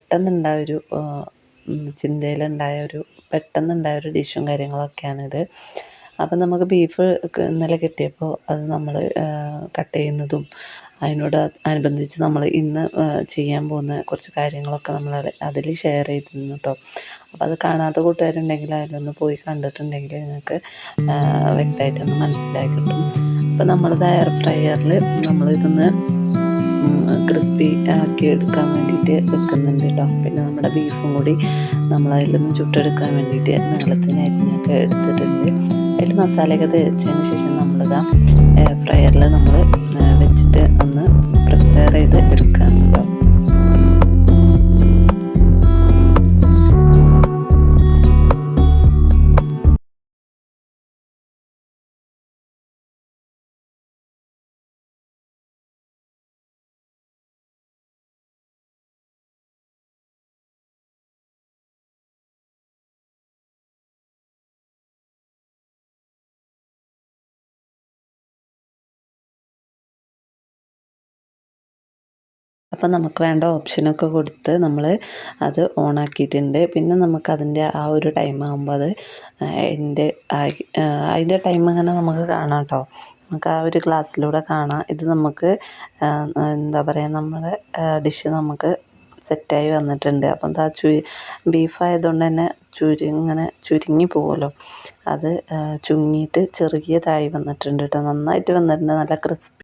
പെട്ടെന്നുണ്ടായ ഒരു ചിന്തയിലുണ്ടായ പെട്ടെന്നുണ്ടായ ഒരു ഡിഷും കാര്യങ്ങളൊക്കെയാണിത്. അപ്പം നമുക്ക് ബീഫ് ഇന്നലെ കിട്ടിയപ്പോൾ അത് നമ്മൾ കട്ട് ചെയ്യുന്നതും അതിനോട് അനുബന്ധിച്ച് നമ്മൾ ഇന്ന് ചെയ്യാൻ പോകുന്ന കുറച്ച് കാര്യങ്ങളൊക്കെ നമ്മൾ അതിൽ ഷെയർ ചെയ്തിരുന്നു കേട്ടോ. അപ്പോൾ അത് കാണാത്ത കൂട്ടുകാരുണ്ടെങ്കിൽ അതിലൊന്ന് പോയി കണ്ടിട്ടുണ്ടെങ്കിൽ നിങ്ങൾക്ക് വ്യക്തമായിട്ടൊന്ന് മനസ്സിലാക്കി കിട്ടും. അപ്പോൾ നമ്മളിത് എയർ ഫ്രയറിൽ നമ്മളിതൊന്ന് ക്രിസ്പി ആക്കി എടുക്കാൻ വേണ്ടിയിട്ട് വെക്കുന്നുണ്ട് കേട്ടോ. പിന്നെ നമ്മുടെ ബീഫും കൂടി നമ്മളതിലൊന്ന് ചുട്ടെടുക്കാൻ വേണ്ടിയിട്ട് നീളത്തിന് അരിഞ്ഞൊക്കെ എടുത്തിട്ടുണ്ട്. അതിൽ മസാലയൊക്കെ തേച്ചതിന് ശേഷം നമ്മളിതാ എയർ ഫ്രയറിൽ നമ്മൾ വെച്ചിട്ട് ഒന്ന് പ്രിപ്പയർ ചെയ്ത് എടുക്കുകയാണ് കേട്ടോ. അപ്പം നമുക്ക് വേണ്ട ഓപ്ഷനൊക്കെ കൊടുത്ത് നമ്മൾ അത് ഓണാക്കിയിട്ടുണ്ട്. പിന്നെ നമുക്കതിൻ്റെ ആ ഒരു ടൈം ആകുമ്പോൾ അത് അതിൻ്റെ ടൈം ഇങ്ങനെ നമുക്ക് കാണാം കേട്ടോ. നമുക്ക് ആ ഒരു ഗ്ലാസ്സിലൂടെ കാണാം. ഇത് നമുക്ക് എന്താ പറയുക, നമ്മുടെ ഡിഷ് നമുക്ക് സെറ്റായി വന്നിട്ടുണ്ട്. അപ്പം എന്താ ബീഫ് ആയതുകൊണ്ട് തന്നെ ഇങ്ങനെ ചുരുങ്ങി പോകുമല്ലോ, അത് ചുങ്ങിയിട്ട് ചെറിയതായി വന്നിട്ടുണ്ട് കേട്ടോ. നന്നായിട്ട് വന്നിട്ടുണ്ട്, നല്ല ക്രിസ്പി.